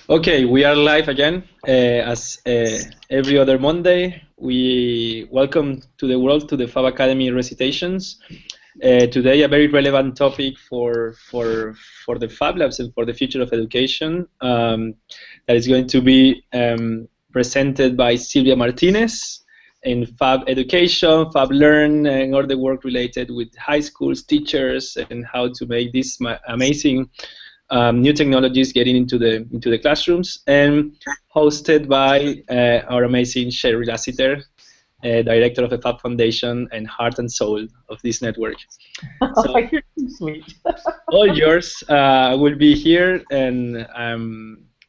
Okay, we are live again. As every other Monday, we welcome to the world to the Fab Academy Recitations. Today, a very relevant topic for the Fab Labs and for the future of education that is going to be presented by Sylvia Martinez in Fab Education, Fab Learn, and all the work related with high schools, teachers, and how to make this amazing new technologies getting into the classrooms, and hosted by our amazing Sherry Lassiter, director of the Fab Foundation and heart and soul of this network. So, you're too sweet. All yours. I will be here, and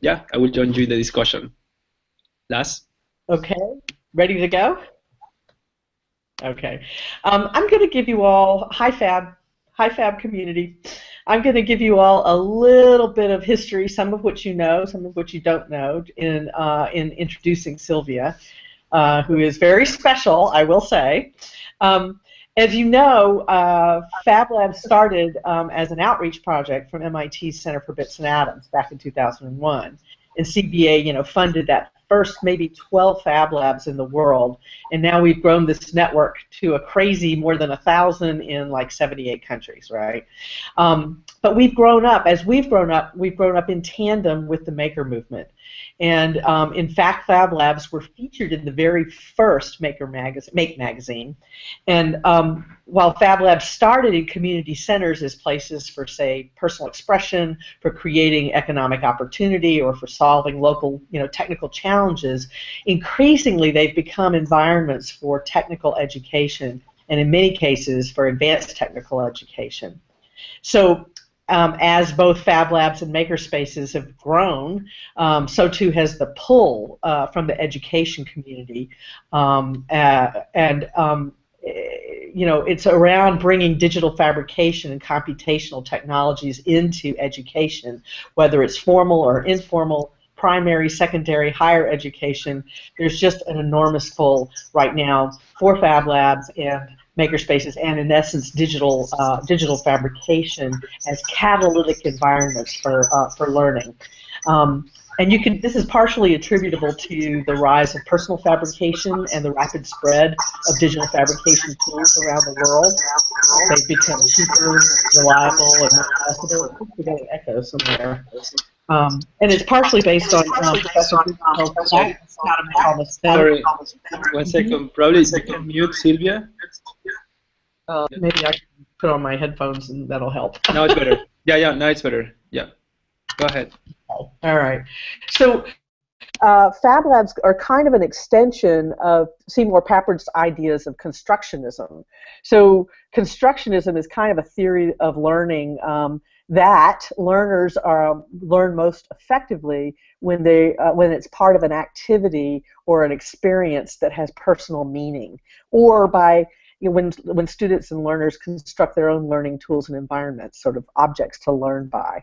yeah, I will join you in the discussion. Lass? Okay, ready to go? Okay. I'm going to give you all, hi Fab community. I'm going to give you all a little bit of history, some of which you know, some of which you don't know, in introducing Sylvia, who is very special, I will say. As you know, Fab Lab started as an outreach project from MIT's Center for Bits and Atoms back in 2001. And CBA, funded that first maybe 12 Fab Labs in the world, and now we've grown this network to a crazy more than 1,000 in like 78 countries, right? But we've grown up, we've grown up in tandem with the Maker movement. And in fact, Fab Labs were featured in the very first Make magazine. And while Fab Labs started in community centers as places for, say, personal expression, for creating economic opportunity, or for solving local, technical challenges, increasingly they've become environments for technical education, and in many cases for advanced technical education. So as both Fab Labs and makerspaces have grown, so too has the pull from the education community, it's around bringing digital fabrication and computational technologies into education, whether it's formal or informal, primary, secondary, higher education. There's just an enormous pull right now for Fab Labs and makerspaces, and in essence, digital fabrication as catalytic environments for learning. And this is partially attributable to the rise of personal fabrication and the rapid spread of digital fabrication tools around the world. They've become cheaper, reliable, and more accessible. I think we got an echo somewhere. And it's partially based on Professor Sorry, 1 second. Probably you can mute Sylvia. Maybe I can put on my headphones and that'll help. Now it's better. Yeah, now it's better. Yeah. Go ahead. All right. So Fab Labs are kind of an extension of Seymour Papard's ideas of constructionism. So constructionism is kind of a theory of learning that learners learn most effectively when it's part of an activity or an experience that has personal meaning, or by when students and learners construct their own learning tools and environments, sort of objects to learn by.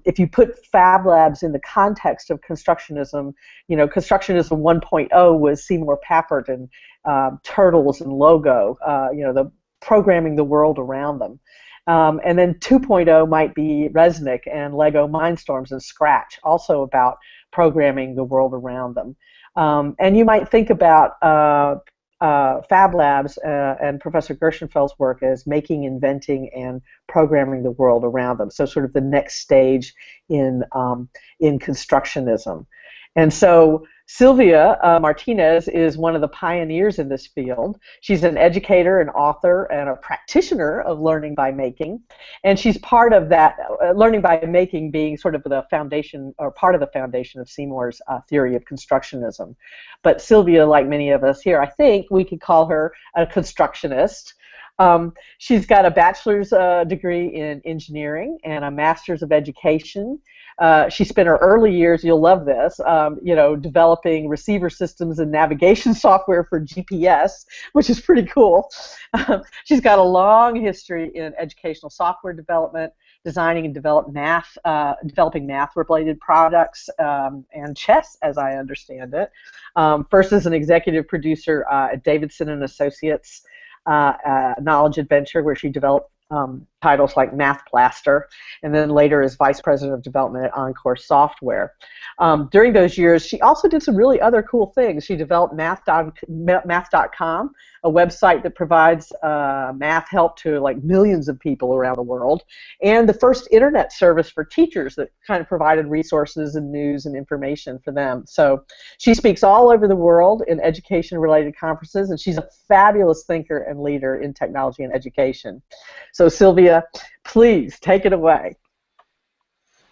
If you put Fab Labs in the context of constructionism, Constructionism 1.0 was Seymour Papert and Turtles and Logo, the programming the world around them. And then 2.0 might be Resnick and Lego Mindstorms and Scratch, also about programming the world around them. And you might think about Fab Labs and Professor Gershenfeld's work as making, inventing, and programming the world around them. So sort of the next stage in constructionism. And so Sylvia Martinez is one of the pioneers in this field. She's an educator, an author, and a practitioner of learning by making. And she's part of that, learning by making being sort of the foundation, or part of the foundation of Seymour's theory of constructionism. But Sylvia, like many of us here, I think we could call her a constructionist. She's got a bachelor's degree in engineering and a master's of education. She spent her early years, you'll love this, developing receiver systems and navigation software for GPS, which is pretty cool. She's got a long history in educational software development, designing and developing math-related products, and chess, as I understand it. First as an executive producer at Davidson and Associates Knowledge Adventure, where she developed titles like Math Blaster, and then later as Vice President of Development at Encore Software. During those years, she also did some really other cool things. She developed math.com, a website that provides math help to like millions of people around the world, and the first internet service for teachers that kind of provided resources and news and information for them. So she speaks all over the world in education-related conferences, and she's a fabulous thinker and leader in technology and education. So Sylvia, please take it away.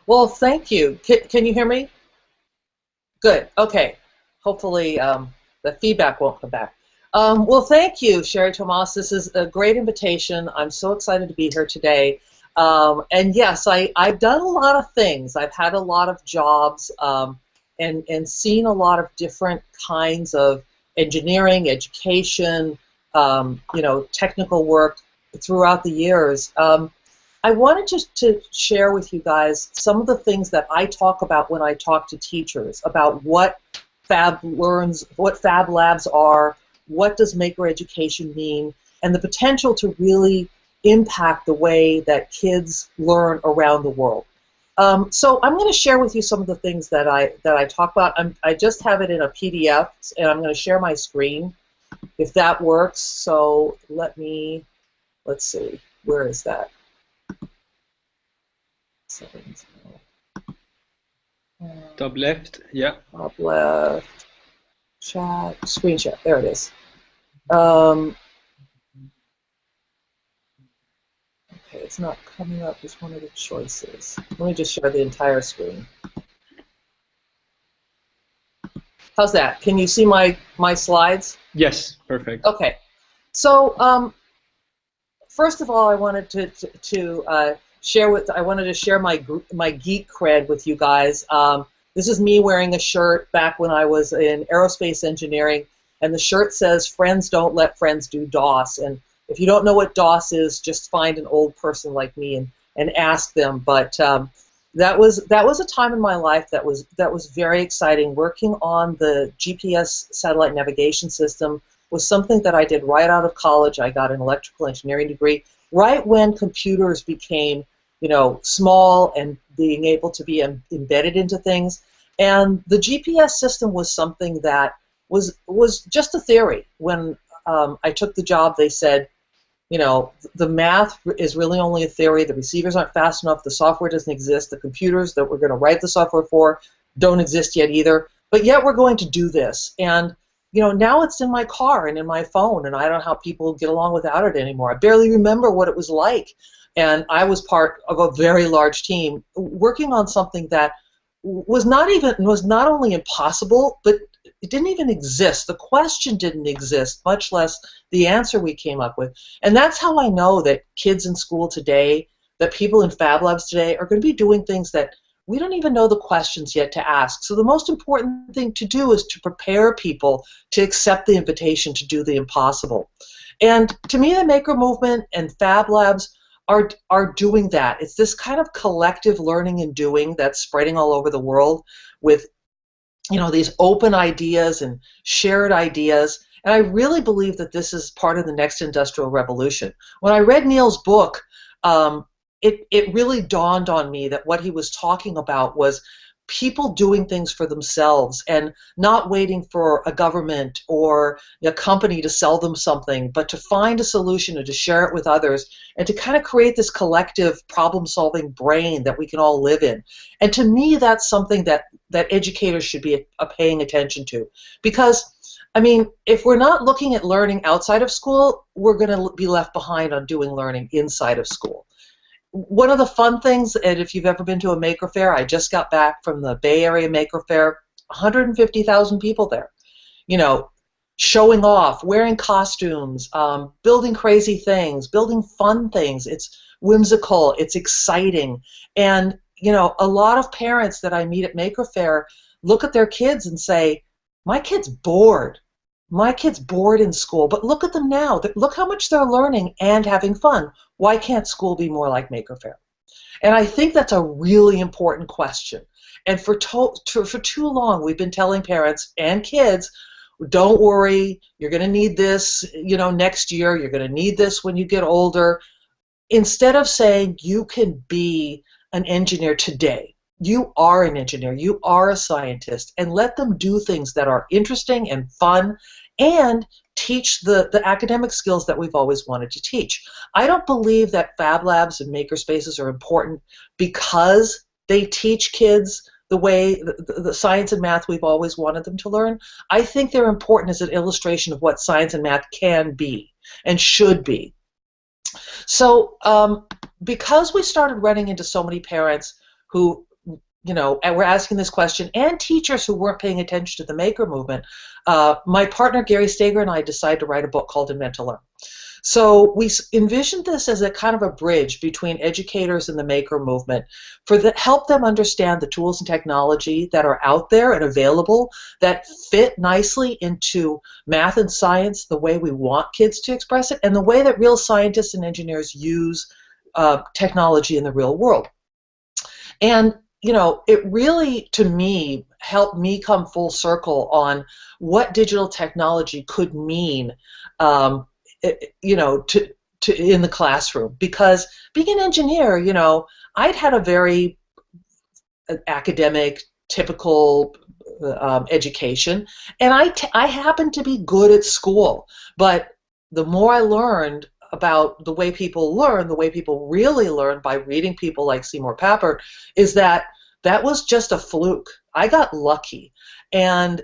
Well, thank you. Can you hear me? Good. Okay. Hopefully the feedback won't come back. Well, thank you, Sherry Tomas. This is a great invitation. I'm so excited to be here today. And yes, I've done a lot of things. I've had a lot of jobs and seen a lot of different kinds of engineering, education, technical work throughout the years. I wanted to share with you guys some of the things that I talk about when I talk to teachers about what Fab Labs are, what does maker education mean, and the potential to really impact the way that kids learn around the world. So I'm going to share with you some of the things that I talk about. I just have it in a PDF, and I'm going to share my screen if that works. So let's see, where is that? Settings. Top left, yeah. Top left. Chat. Screen share. There it is. Okay, it's not coming up as one of the choices. Let me just share the entire screen. How's that? Can you see my slides? Yes, perfect. Okay. So first of all, I wanted to share my geek cred with you guys. This is me wearing a shirt back when I was in aerospace engineering, and the shirt says, "Friends don't let friends do DOS." And if you don't know what DOS is, just find an old person like me and ask them. But that was a time in my life that was very exciting. Working on the GPS satellite navigation system was something that I did right out of college. I got an electrical engineering degree right when computers became, small and being able to be embedded into things. And the GPS system was something that was just a theory. When I took the job, they said, the math is really only a theory. The receivers aren't fast enough. The software doesn't exist. The computers that we're going to write the software for don't exist yet either. But yet we're going to do this. And now it's in my car and in my phone, and I don't know how people get along without it anymore. I barely remember what it was like. And I was part of a very large team working on something that was not only impossible, but it didn't even exist. The question didn't exist, much less the answer we came up with. And that's how I know that kids in school today, that people in Fab Labs today are going to be doing things that we don't even know the questions yet to ask. So the most important thing to do is to prepare people to accept the invitation to do the impossible. And to me, the Maker Movement and Fab Labs are doing that. It's this kind of collective learning and doing that's spreading all over the world with these open ideas and shared ideas. And I really believe that this is part of the next industrial revolution. When I read Neil's book, it really dawned on me that what he was talking about was people doing things for themselves and not waiting for a government or a company to sell them something, but to find a solution and to share it with others and to kind of create this collective problem-solving brain that we can all live in. And to me, that's something that educators should be paying attention to. Because, if we're not looking at learning outside of school, we're going to be left behind on doing learning inside of school. One of the fun things, and if you've ever been to a Maker Faire, I just got back from the Bay Area Maker Faire, 150,000 people there, showing off, wearing costumes, building crazy things, building fun things. It's whimsical, it's exciting, and a lot of parents that I meet at Maker Faire look at their kids and say, my kid's bored. My kid's bored in school, but look at them now. Look how much they're learning and having fun. Why can't school be more like Maker Faire? And I think that's a really important question. And for too long, we've been telling parents and kids, don't worry, you're going to need this, next year. You're going to need this when you get older. instead of saying you can be an engineer today, you are an engineer, you are a scientist, and let them do things that are interesting and fun and teach the academic skills that we've always wanted to teach. I don't believe that Fab Labs and makerspaces are important because they teach kids the way the science and math we've always wanted them to learn. I think they're important as an illustration of what science and math can be and should be. So because we started running into so many parents who, you know, and we're asking this question, and teachers who weren't paying attention to the maker movement, my partner Gary Stager and I decided to write a book called Invent to Learn. So we envisioned this as a kind of a bridge between educators and the maker movement help them understand the tools and technology that are out there and available that fit nicely into math and science the way we want kids to express it and the way that real scientists and engineers use technology in the real world. And you know, it really, to me, helped me come full circle on what digital technology could mean, you know, to in the classroom. Because being an engineer, you know, I'd had a very academic, typical education, and I happened to be good at school. But the more I learned about the way people learn, the way people really learn by reading people like Seymour Papert, is that was just a fluke. I got lucky, and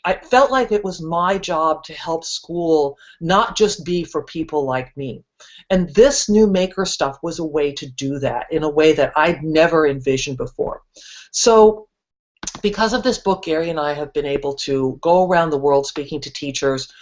I felt like it was my job to help school not just be for people like me. And this new maker stuff was a way to do that in a way that I'd never envisioned before. So because of this book, Gary and I have been able to go around the world speaking to teachers.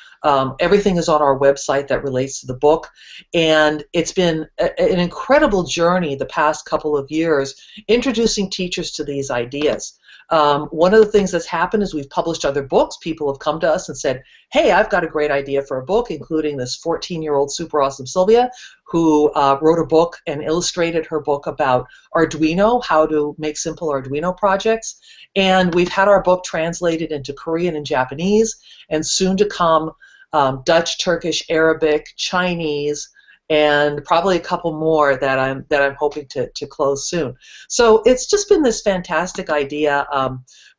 Everything is on our website that relates to the book, and it's been an incredible journey the past couple of years introducing teachers to these ideas. One of the things that's happened is we've published other books. People have come to us and said, hey, I've got a great idea for a book, including this 14-year-old super awesome Sylvia, who wrote a book and illustrated her book about Arduino, how to make simple Arduino projects. And we've had our book translated into Korean and Japanese, and soon to come Dutch, Turkish, Arabic, Chinese, and probably a couple more that I'm hoping to close soon. So it's just been this fantastic idea.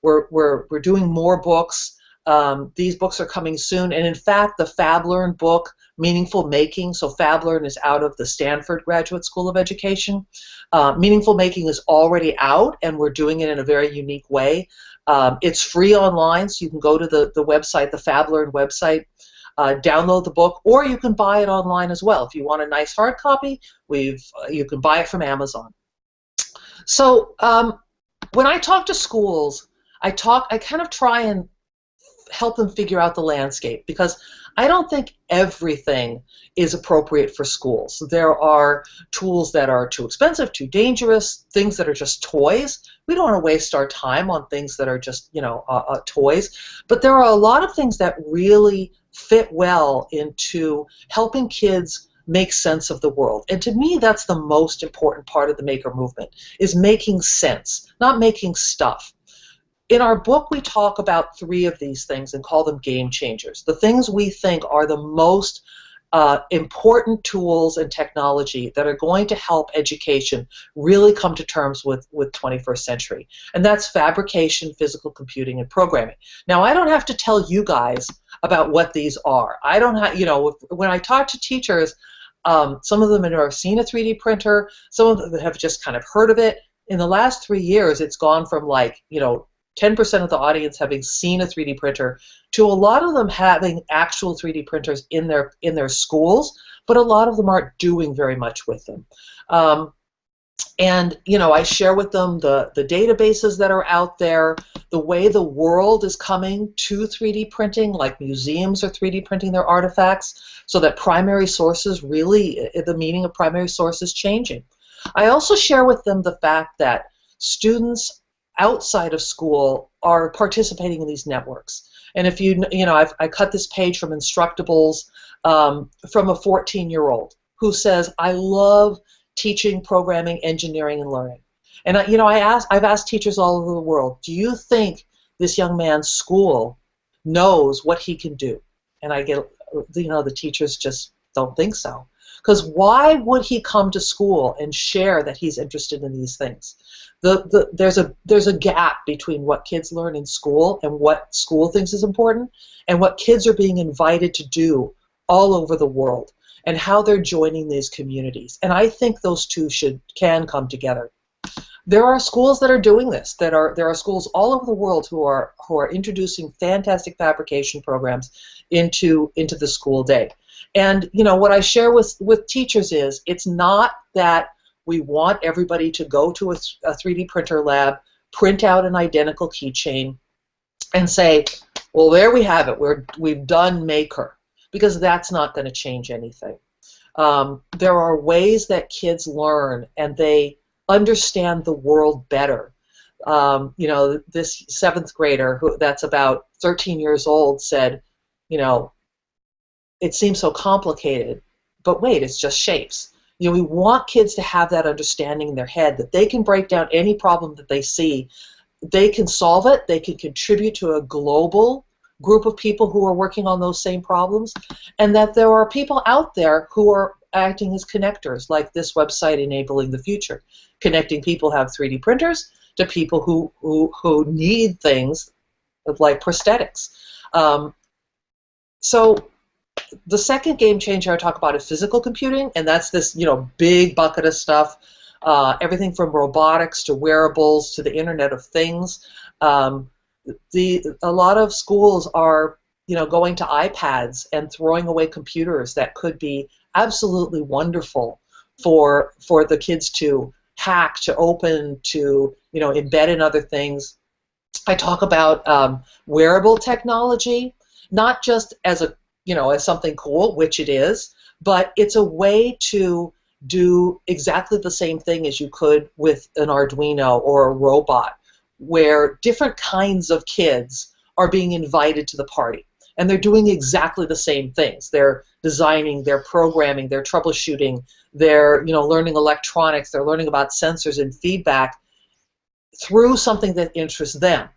We're doing more books. These books are coming soon, and in fact, the Fab Learn book, Meaningful Making. So Fab Learn is out of the Stanford Graduate School of Education. Meaningful Making is already out, and we're doing it in a very unique way. It's free online, so you can go to the website, the Fab Learn website. Download the book, or you can buy it online as well. If you want a nice hard copy, you can buy it from Amazon. So when I talk to schools, I kind of try and help them figure out the landscape, because I don't think everything is appropriate for schools. There are tools that are too expensive, too dangerous, things that are just toys. We don't want to waste our time on things that are just, you know, toys. But there are a lot of things that really fit well into helping kids make sense of the world. And to me, that's the most important part of the maker movement, is making sense, not making stuff. In our book, we talk about 3 of these things and call them game changers, the things we think are the most important tools and technology that are going to help education really come to terms with 21st century. And that's fabrication, physical computing, and programming. Now, I don't have to tell you guys about what these are. I don't have, you know, when I talk to teachers, some of them have seen a 3D printer, some of them have just kind of heard of it. In the last 3 years, it's gone from, like, you know, 10% of the audience having seen a 3D printer to a lot of them having actual 3D printers in their schools, but a lot of them aren't doing very much with them. And, you know, I share with them the databases that are out there, the way the world is coming to 3D printing, like museums are 3D printing their artifacts, so that primary sources really, the meaning of primary source is changing. I also share with them the fact that students outside of school are participating in these networks. And if you know, I cut this page from Instructables from a 14-year-old who says, I love teaching, programming, engineering, and learning. And you know, I've asked teachers all over the world, do you think this young man's school knows what he can do? And I get, you know, the teachers just don't think so. Because why would he come to school and share that he's interested in these things? There's a gap between what kids learn in school and what school thinks is important, and what kids are being invited to do all over the world, and how they're joining these communities. And I think those two can come together. There are schools that are doing this. There are schools all over the world who are introducing fantastic fabrication programs into the school day. And what I share with teachers is, it's not that we want everybody to go to a 3D printer lab, print out an identical keychain, and say, well, there we have it. We've done Maker, because that's not going to change anything. There are ways that kids learn and they understand the world better. This 7th grader, that's about 13 years old, said, it seems so complicated, but wait, it's just shapes. We want kids to have that understanding in their head that they can break down any problem that they see. They can solve it. They can contribute to a global group of people who are working on those same problems, and that there are people out there who are acting as connectors, like this website, Enabling the Future, connecting people who have 3D printers to people who need things like prosthetics. So the second game changer I talk about is physical computing, and that's this big bucket of stuff, everything from robotics to wearables to the Internet of Things. A lot of schools are going to iPads and throwing away computers that could be absolutely wonderful for the kids to hack, to open, to embed in other things. I talk about wearable technology, not just as as something cool, which it is, but it's a way to do exactly the same thing as you could with an Arduino or a robot, where different kinds of kids are being invited to the party. And they're doing exactly the same things. They're designing, they're programming, they're troubleshooting, they're learning electronics, they're learning about sensors and feedback through something that interests them.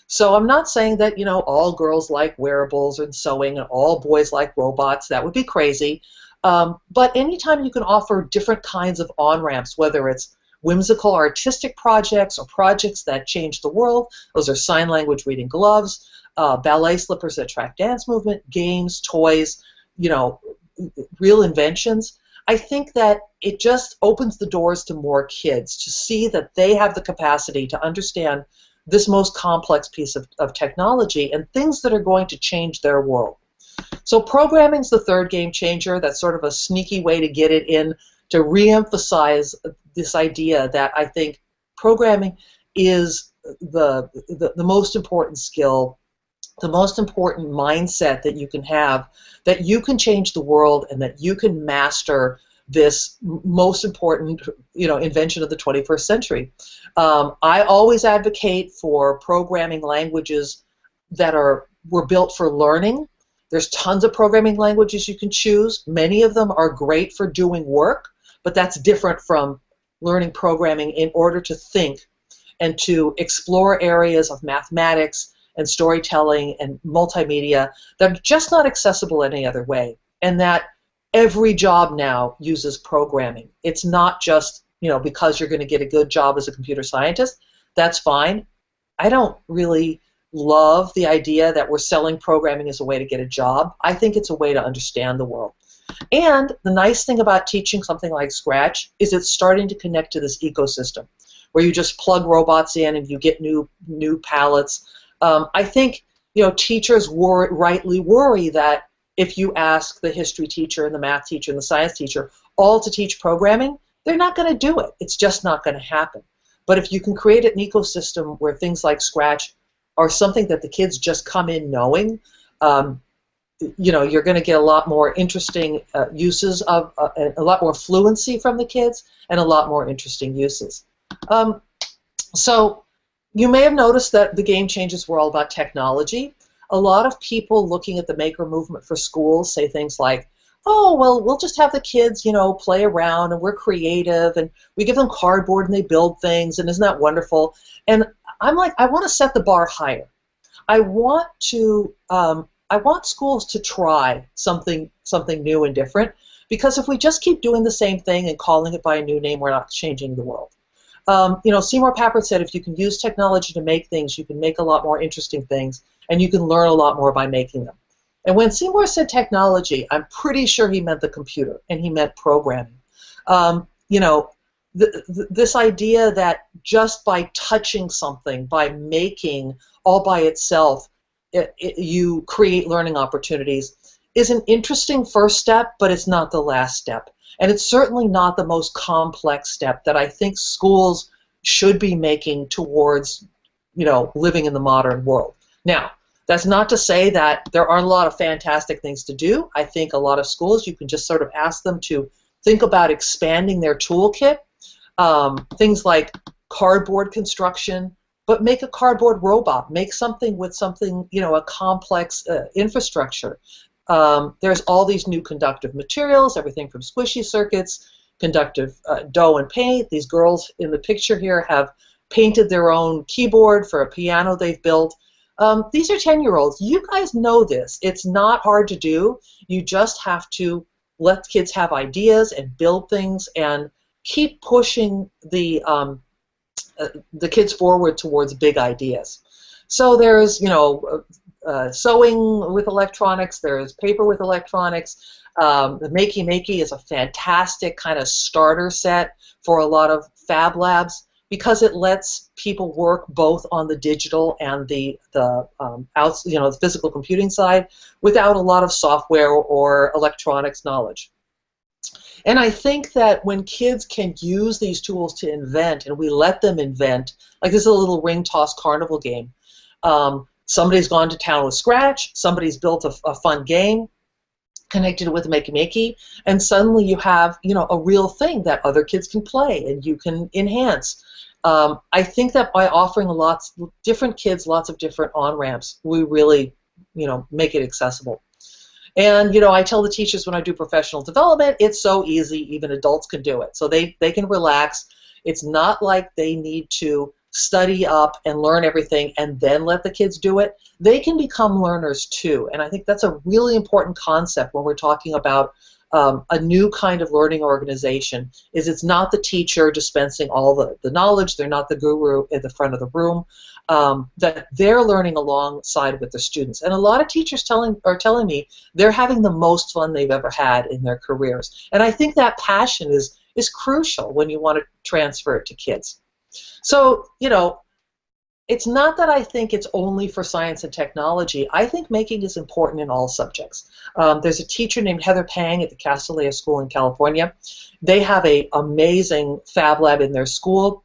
So I'm not saying that all girls like wearables and sewing and all boys like robots. That would be crazy. But anytime you can offer different kinds of on-ramps, whether it's whimsical artistic projects or projects that change the world, those are sign language reading gloves, ballet slippers that track dance movement, games, toys, real inventions. I think that it just opens the doors to more kids to see that they have the capacity to understand this most complex piece of technology and things that are going to change their world. So programming's the third game changer. That's sort of a sneaky way to get it in, to re-emphasize this idea that I think programming is the most important skill, the most important mindset that you can have, that you can change the world and that you can master this most important invention of the 21st century. I always advocate for programming languages that were built for learning. There's tons of programming languages you can choose. Many of them are great for doing work, but that's different from learning programming in order to think and to explore areas of mathematics and storytelling and multimedia that are just not accessible any other way, and that every job now uses programming. It's not just because you're going to get a good job as a computer scientist. That's fine. I don't really love the idea that we're selling programming as a way to get a job. I think it's a way to understand the world. And the nice thing about teaching something like Scratch is it's starting to connect to this ecosystem where you just plug robots in and you get new palettes. I think teachers rightly worry that if you ask the history teacher and the math teacher and the science teacher all to teach programming, they're not going to do it. It's just not going to happen. But if you can create an ecosystem where things like Scratch are something that the kids just come in knowing, you're going to get a lot more interesting uses of, a lot more fluency from the kids and a lot more interesting uses. So you may have noticed that the game changes were all about technology. A lot of people looking at the maker movement for schools say things like, oh, well, we'll just have the kids, play around and we're creative and we give them cardboard and they build things and isn't that wonderful? And I'm like, I want to set the bar higher. I want schools to try something new and different, Because if we just keep doing the same thing and calling it by a new name, we're not changing the world. You know, Seymour Papert said if you can use technology to make things, you can make a lot more interesting things, and you can learn a lot more by making them. And when Seymour said technology, I'm pretty sure he meant the computer, and he meant programming. You know, this idea that just by touching something, by making all by itself, you create learning opportunities is an interesting first step, but it's not the last step. And it's certainly not the most complex step that I think schools should be making towards, you know, living in the modern world. Now, that's not to say that there aren't a lot of fantastic things to do. I think a lot of schools, you can just sort of ask them to think about expanding their toolkit. Things like cardboard construction, but make a cardboard robot. Make something with something, you know, a complex infrastructure. There's all these new conductive materials, everything from squishy circuits, conductive dough and paint. These girls in the picture here have painted their own keyboard for a piano they've built. These are 10-year-olds. You guys know this. It's not hard to do. You just have to let kids have ideas and build things and keep pushing the kids forward towards big ideas. So there's, you know, sewing with electronics, there's paper with electronics. The Makey Maker is a fantastic kind of starter set for a lot of fab labs because it lets people work both on the digital and the physical computing side without a lot of software or electronics knowledge. And I think that when kids can use these tools to invent, and we let them invent, like this is a little ring toss carnival game. Somebody's gone to town with Scratch, somebody's built a fun game, connected with Makey Maker, and suddenly you have, you know, a real thing that other kids can play and you can enhance. I think that by offering different kids lots of different on-ramps, we really, you know, make it accessible. And, you know, I tell the teachers when I do professional development, it's so easy, even adults can do it. So they can relax. It's not like they need to study up and learn everything and then let the kids do it. They can become learners too. And I think that's a really important concept when we're talking about a new kind of learning organization, is it's not the teacher dispensing all the knowledge, they're not the guru at the front of the room, that they're learning alongside with the students. And a lot of teachers are telling me they're having the most fun they've ever had in their careers. And I think that passion is crucial when you want to transfer it to kids. So, you know, it's not that I think it's only for science and technology. I think making is important in all subjects. There's a teacher named Heather Pang at the Castellea School in California. They have an amazing Fab Lab in their school.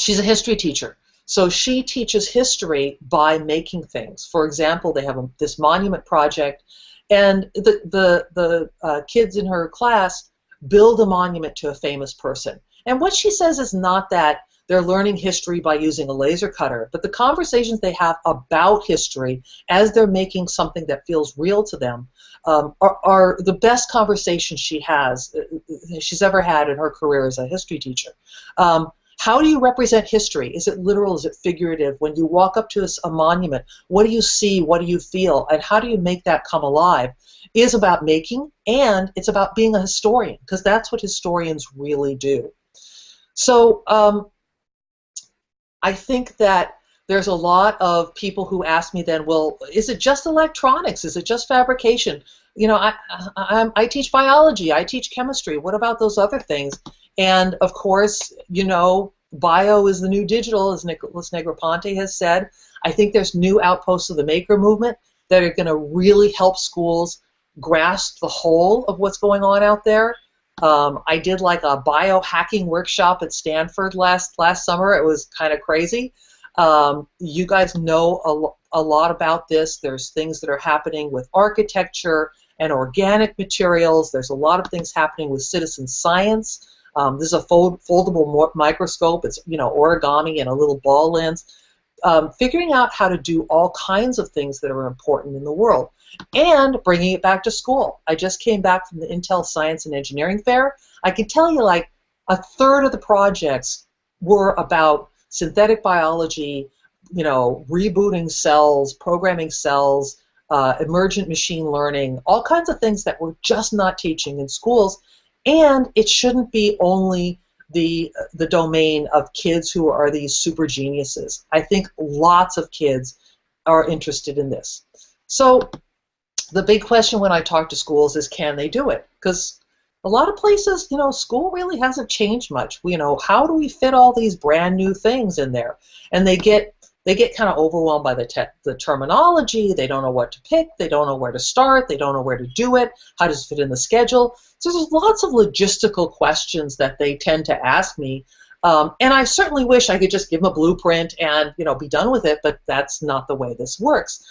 She's a history teacher. So she teaches history by making things. For example, they have this monument project, and the kids in her class build a monument to a famous person. And what she says is not that they're learning history by using a laser cutter, but the conversations they have about history as they're making something that feels real to them are the best conversations she's ever had in her career as a history teacher. How do you represent history? Is it literal? Is it figurative? When you walk up to a monument, what do you see? What do you feel? And how do you make that come alive? Is about making, and it's about being a historian, because that's what historians really do. So I think that there's a lot of people who ask me then, well, is it just electronics? Is it just fabrication? You know, I teach biology, I teach chemistry. What about those other things? And of course, you know, bio is the new digital, as Nicholas Negroponte has said. I think there's new outposts of the maker movement that are going to really help schools grasp the whole of what's going on out there. I did like a biohacking workshop at Stanford last summer. It was kind of crazy. You guys know a lot about this. There's things that are happening with architecture and organic materials. There's a lot of things happening with citizen science. This is a foldable microscope. It's, you know, origami and a little ball lens. Figuring out how to do all kinds of things that are important in the world and bringing it back to school. I just came back from the Intel Science and Engineering Fair. I can tell you like a third of the projects were about synthetic biology, you know, rebooting cells, programming cells, emergent machine learning, all kinds of things that we're just not teaching in schools. And it shouldn't be only the domain of kids who are these super geniuses. I think lots of kids are interested in this. So the big question when I talk to schools is, can they do it? Because a lot of places, school really hasn't changed much. How do we fit all these brand new things in there? And they get kind of overwhelmed by the terminology. They don't know what to pick. They don't know where to start. They don't know where to do it. How does it fit in the schedule? So there's lots of logistical questions that they tend to ask me. And I certainly wish I could just give them a blueprint and be done with it, but that's not the way this works.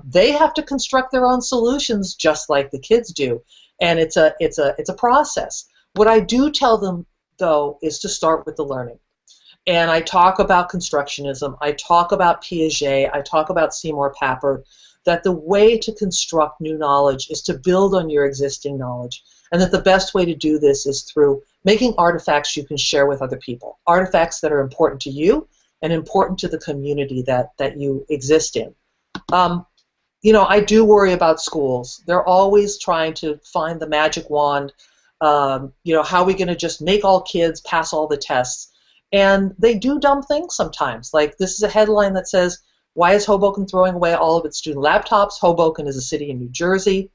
They have to construct their own solutions just like the kids do, and it's a process. What I do tell them, though, is to start with the learning. And I talk about Constructionism, I talk about Piaget, I talk about Seymour Papert, that the way to construct new knowledge is to build on your existing knowledge, and that the best way to do this is through making artifacts you can share with other people, artifacts that are important to you and important to the community that you exist in. I do worry about schools. They're always trying to find the magic wand. How are we going to just make all kids pass all the tests? And they do dumb things sometimes. Like, this is a headline that says, why is Hoboken throwing away all of its student laptops? Hoboken is a city in New Jersey.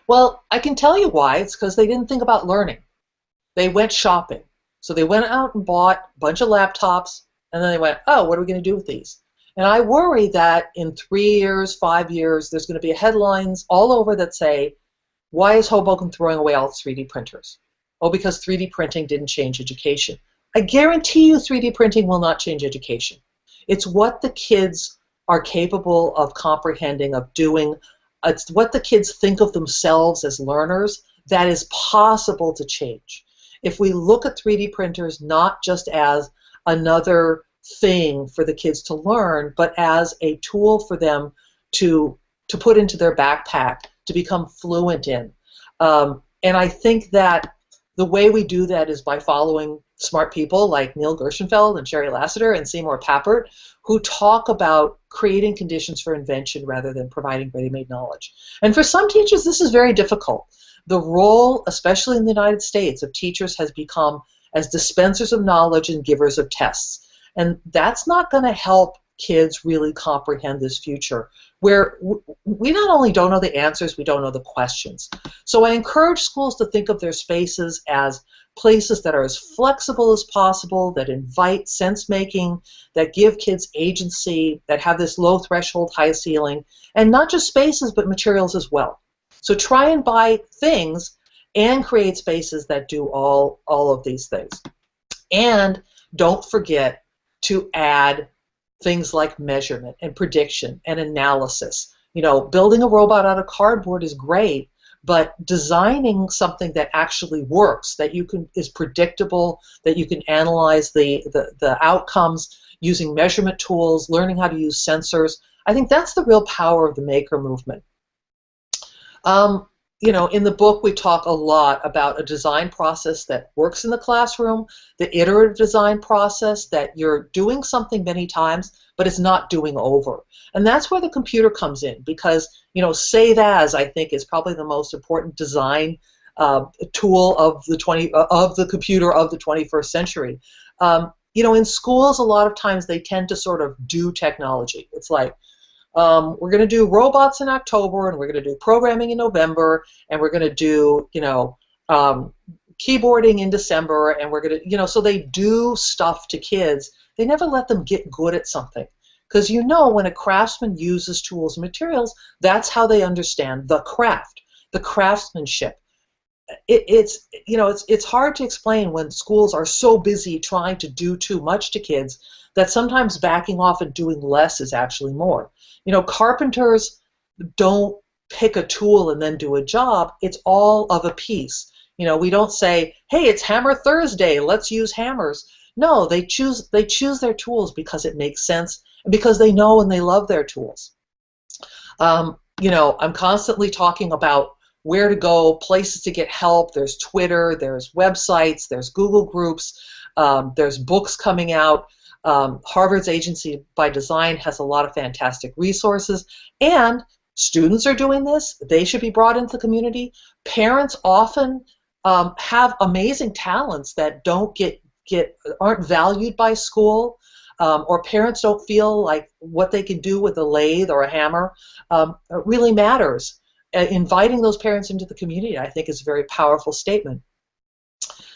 Well, I can tell you why. It's because they didn't think about learning. They went shopping. So they went out and bought a bunch of laptops, and then they went, oh, what are we going to do with these? And I worry that in 3 years, 5 years, there's going to be headlines all over that say, why is Hoboken throwing away all its 3D printers? Oh, because 3D printing didn't change education. I guarantee you 3D printing will not change education. It's what the kids are capable of comprehending, of doing. It's what the kids think of themselves as learners that is possible to change. If we look at 3D printers not just as another thing for the kids to learn, but as a tool for them to put into their backpack, to become fluent in. And I think that the way we do that is by following smart people like Neil Gershenfeld and Sherry Lassiter and Seymour Papert, who talk about creating conditions for invention rather than providing ready-made knowledge. And for some teachers, this is very difficult. The role, especially in the United States, of teachers has become as dispensers of knowledge and givers of tests. And that's not going to help kids really comprehend this future, where we not only don't know the answers, we don't know the questions. So I encourage schools to think of their spaces as places that are as flexible as possible, that invite sense-making, that give kids agency, that have this low threshold, high ceiling, and not just spaces, but materials as well. So try and buy things and create spaces that do all of these things. And don't forget to add things like measurement and prediction and analysis. Building a robot out of cardboard is great, but designing something that actually works, that is predictable, that you can analyze the outcomes using measurement tools, learning how to use sensors, I think that's the real power of the maker movement. In the book we talk a lot about a design process that works in the classroom, the iterative design process that you're doing something many times, but it's not doing over. And that's where the computer comes in, because save as, I think, is probably the most important design tool of the computer of the 21st century. In schools, a lot of times they tend to sort of do technology. It's like, we're going to do robots in October, and we're going to do programming in November, and we're going to do, keyboarding in December, and we're going to, so they do stuff to kids. They never let them get good at something. Because when a craftsman uses tools and materials, that's how they understand the craft, the craftsmanship. It's hard to explain when schools are so busy trying to do too much to kids that sometimes backing off and doing less is actually more. Carpenters don't pick a tool and then do a job. It's all of a piece. We don't say, hey, it's Hammer Thursday, let's use hammers. No, they choose their tools because it makes sense and because they know and they love their tools. I'm constantly talking about where to go, places to get help. There's Twitter, there's websites, there's Google groups, there's books coming out. Harvard's Agency by Design has a lot of fantastic resources, and Students are doing this. They should be brought into the community. Parents often have amazing talents that aren't valued by school, or parents don't feel like what they can do with a lathe or a hammer really matters. Inviting those parents into the community, I think, is a very powerful statement.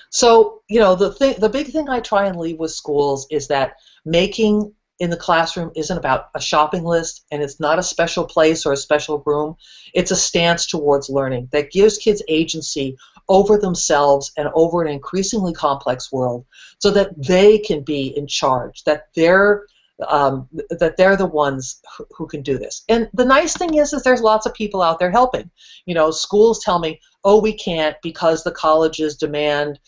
So, the big thing I try and leave with schools is that making in the classroom isn't about a shopping list, and it's not a special place or a special room. It's a stance towards learning that gives kids agency over themselves and over an increasingly complex world, so that they can be in charge, that they're the ones who can do this. And the nice thing is there's lots of people out there helping. Schools tell me, oh, we can't because the colleges demand,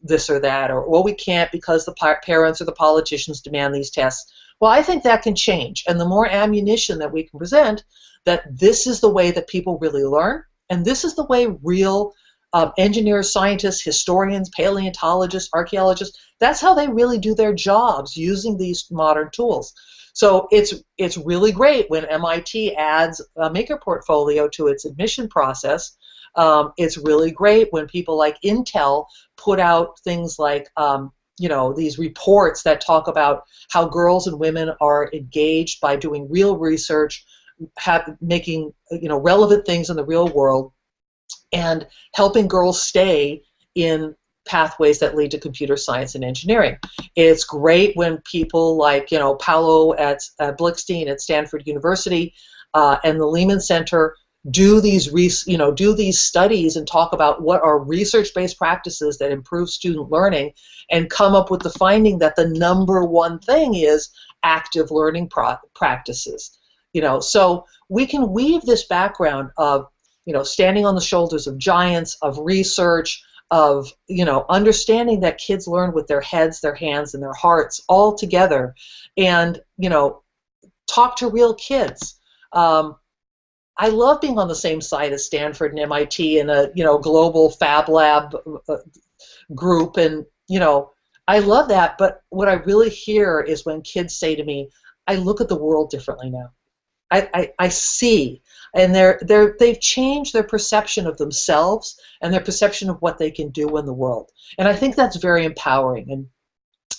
this or that, or well, we can't because the parents or the politicians demand these tests. Well, I think that can change, and the more ammunition that we can present that this is the way that people really learn, and this is the way real engineers, scientists, historians, paleontologists, archaeologists, that's how they really do their jobs using these modern tools. So it's really great when MIT adds a maker portfolio to its admission process. It's really great when people like Intel put out things like these reports that talk about how girls and women are engaged by doing real research, making relevant things in the real world, and helping girls stay in pathways that lead to computer science and engineering. It's great when people like Paolo at Blickstein at Stanford University and the Lehman Center do these studies and talk about what are research-based practices that improve student learning, and come up with the finding that the number one thing is active learning practices. So we can weave this background of standing on the shoulders of giants, of research, of understanding that kids learn with their heads, their hands, and their hearts all together, and talk to real kids. I love being on the same side as Stanford and MIT in a global Fab Lab group, and I love that. But what I really hear is when kids say to me, "I look at the world differently now. I see," and they've changed their perception of themselves and their perception of what they can do in the world. And I think that's very empowering. And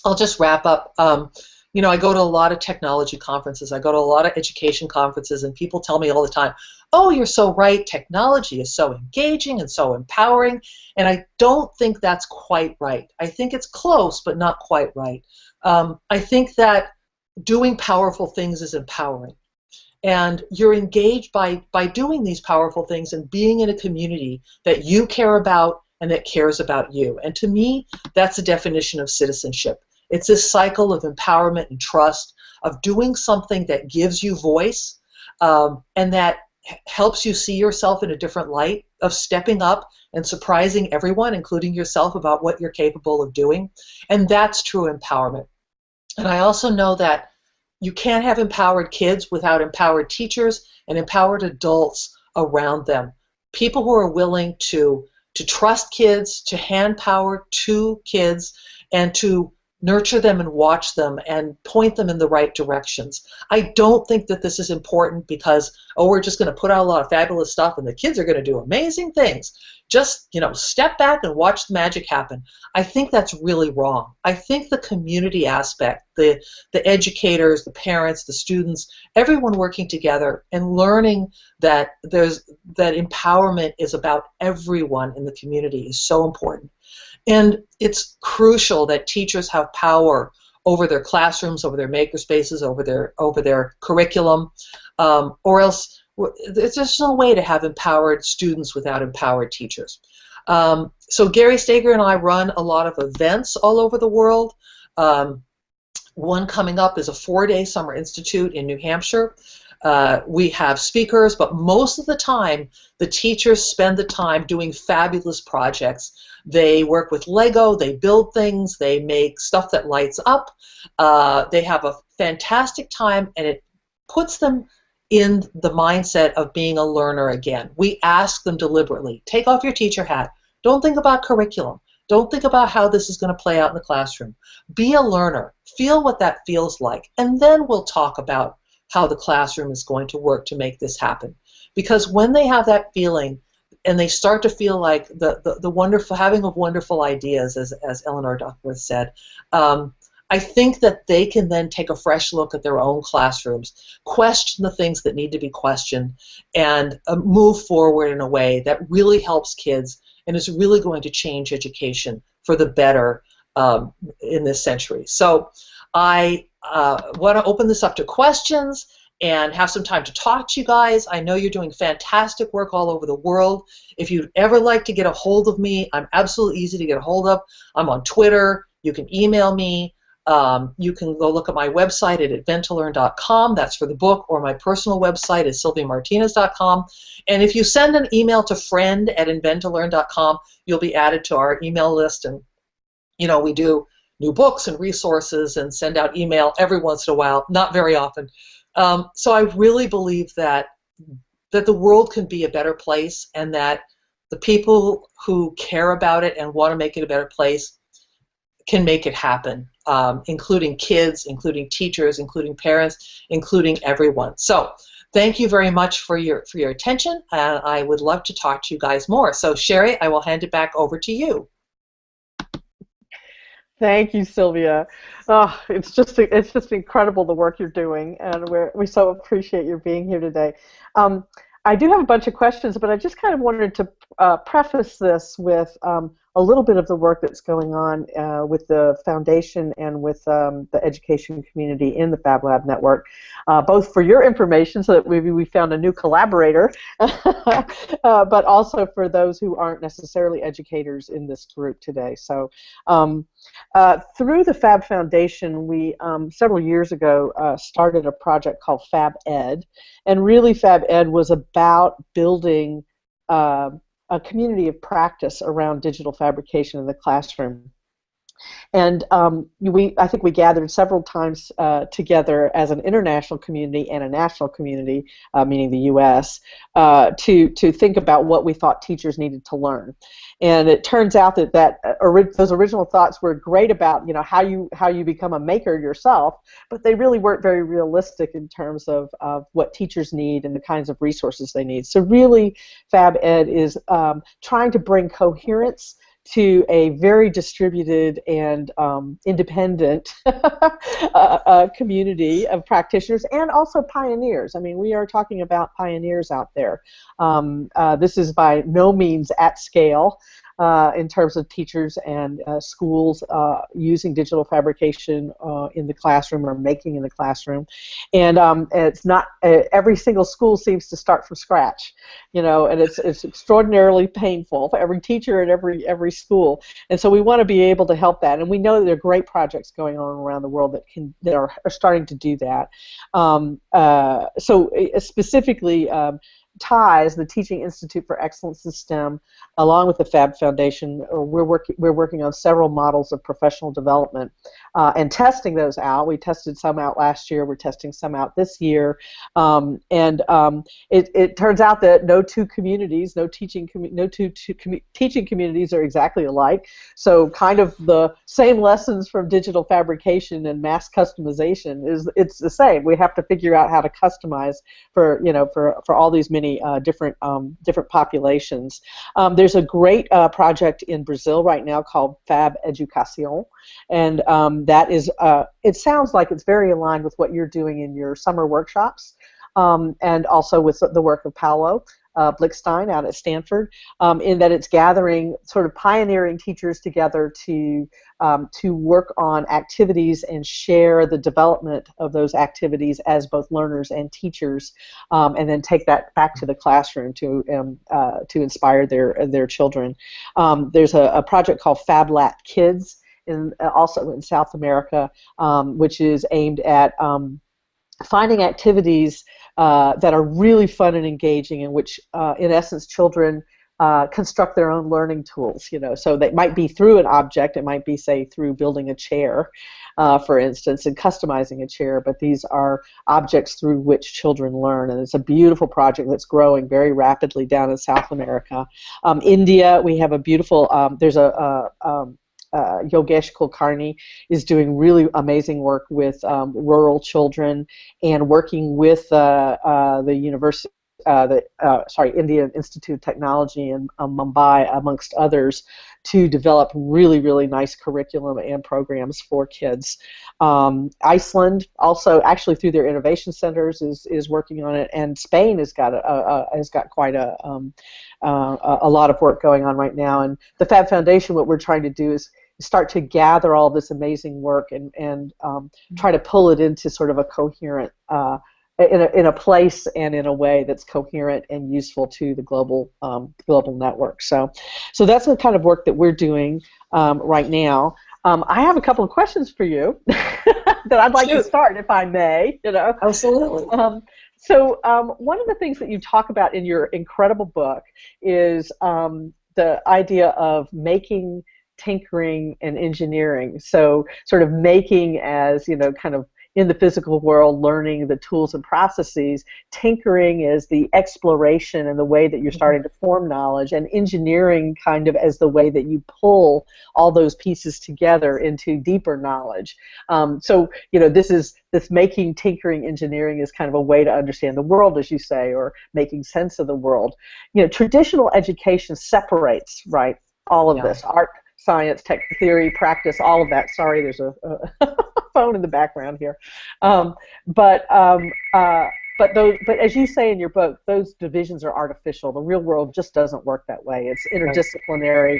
I'll just wrap up. I go to a lot of technology conferences. I go to a lot of education conferences, and people tell me all the time, "Oh, you're so right. Technology is so engaging and so empowering." And I don't think that's quite right. I think it's close, but not quite right. I think that doing powerful things is empowering. And you're engaged by doing these powerful things and being in a community that you care about and that cares about you. And to me, that's the definition of citizenship. It's this cycle of empowerment and trust, of doing something that gives you voice and that helps you see yourself in a different light, of stepping up and surprising everyone, including yourself, about what you're capable of doing. And that's true empowerment. And I also know that you can't have empowered kids without empowered teachers and empowered adults around them. People who are willing to trust kids, to hand power to kids, and to nurture them and watch them and point them in the right directions. I don't think that this is important because, oh, we're just going to put out a lot of fabulous stuff and the kids are going to do amazing things. Just, step back and watch the magic happen. I think that's really wrong. I think the community aspect, the educators, the parents, the students, everyone working together and learning that that empowerment is about everyone in the community is so important. And it's crucial that teachers have power over their classrooms, over their makerspaces, over their curriculum, or else there's just no way to have empowered students without empowered teachers. So Gary Steger and I run a lot of events all over the world. One coming up is a 4-day summer institute in New Hampshire. We have speakers, but most of the time the teachers spend the time doing fabulous projects. They work with Lego, they build things, they make stuff that lights up. They have a fantastic time, and it puts them in the mindset of being a learner again. We ask them deliberately, take off your teacher hat. Don't think about curriculum. Don't think about how this is going to play out in the classroom. Be a learner. Feel what that feels like, and then we'll talk about how the classroom is going to work to make this happen. Because when they have that feeling and they start to feel like the wonderful, having of wonderful ideas, as Eleanor Duckworth said, I think that they can then take a fresh look at their own classrooms, question the things that need to be questioned, and move forward in a way that really helps kids and is really going to change education for the better in this century. So I want to open this up to questions and have some time to talk to you guys. I know you're doing fantastic work all over the world. If you'd ever like to get a hold of me, I'm absolutely easy to get a hold of. I'm on Twitter. You can email me. You can go look at my website at invent2learn.com. That's for the book, or my personal website is sylviamartinez.com. And if you send an email to friend@invent2learn.com, you'll be added to our email list. And, you know, we do new books and resources and send out email every once in a while, not very often. So I really believe that the world can be a better place, and that the people who care about it and want to make it a better place can make it happen, including kids, including teachers, including parents, including everyone. So thank you very much for your attention, and I would love to talk to you guys more. So Sherry, I will hand it back over to you. Thank you, Sylvia. Oh, it's just incredible the work you're doing, and we so appreciate your being here today. I do have a bunch of questions, but I just kind of wanted to preface this with a little bit of the work that's going on with the foundation and with the education community in the Fab Lab network, both for your information, so that maybe we found a new collaborator, but also for those who aren't necessarily educators in this group today. So through the Fab Foundation, we several years ago started a project called Fab Ed, and really Fab Ed was about building a community of practice around digital fabrication in the classroom. And I think we gathered several times together as an international community and a national community, meaning the U.S., to think about what we thought teachers needed to learn. And it turns out that those original thoughts were great about, you know, how you become a maker yourself, but they really weren't very realistic in terms of what teachers need and the kinds of resources they need. So really, Fab Ed is trying to bring coherence to a very distributed and independent community of practitioners and also pioneers. I mean, we are talking about pioneers out there. This is by no means at scale in terms of teachers and schools using digital fabrication in the classroom or making in the classroom. And it's not, every single school seems to start from scratch, you know, and it's extraordinarily painful for every teacher and every school. And so we want to be able to help that. And we know that there are great projects going on around the world that are starting to do that. So specifically, TIES, the Teaching Institute for Excellence in STEM, along with the Fab Foundation, we're working on several models of professional development and testing those out. We tested some out last year. We're testing some out this year, and it turns out that no two teaching communities are exactly alike. So kind of the same lessons from digital fabrication and mass customization it's the same. We have to figure out how to customize for all these many different populations. There's a great project in Brazil right now called Fab Educación, and that is it sounds like it's very aligned with what you're doing in your summer workshops, and also with the work of Paulo Blickstein out at Stanford, in that it's gathering sort of pioneering teachers together to work on activities and share the development of those activities as both learners and teachers, and then take that back to the classroom to inspire their children. There's a project called FabLat Kids, also in South America, which is aimed at finding activities that are really fun and engaging, in which, in essence, children construct their own learning tools. You know, so that might be through an object. It might be, say, through building a chair, for instance, and customizing a chair. But these are objects through which children learn, and it's a beautiful project that's growing very rapidly down in South America. India, we have a beautiful. There's a Yogesh Kulkarni is doing really amazing work with rural children and working with the university. Indian Institute of Technology in Mumbai, amongst others, to develop really, really nice curriculum and programs for kids. Iceland also, actually through their innovation centers, is working on it, and Spain has got quite a lot of work going on right now. And the Fab Foundation, what we're trying to do is start to gather all this amazing work and try to pull it into sort of a coherent in a place and in a way that's coherent and useful to the global network. So that's the kind of work that we're doing right now. I have a couple of questions for you that I'd like to start, if I may. Absolutely. So one of the things that you talk about in your incredible book is the idea of making, tinkering, and engineering. So sort of making as, kind of in the physical world, learning the tools and processes. Tinkering is the exploration and the way that you're starting to form knowledge, and engineering kind of as the way that you pull all those pieces together into deeper knowledge. So this making, tinkering, engineering is kind of a way to understand the world, as you say, or making sense of the world. Traditional education separates, right, all of this: art, science, tech, theory, practice, all of that. Sorry, there's a phone in the background here. But as you say in your book, those divisions are artificial. The real world just doesn't work that way. It's interdisciplinary.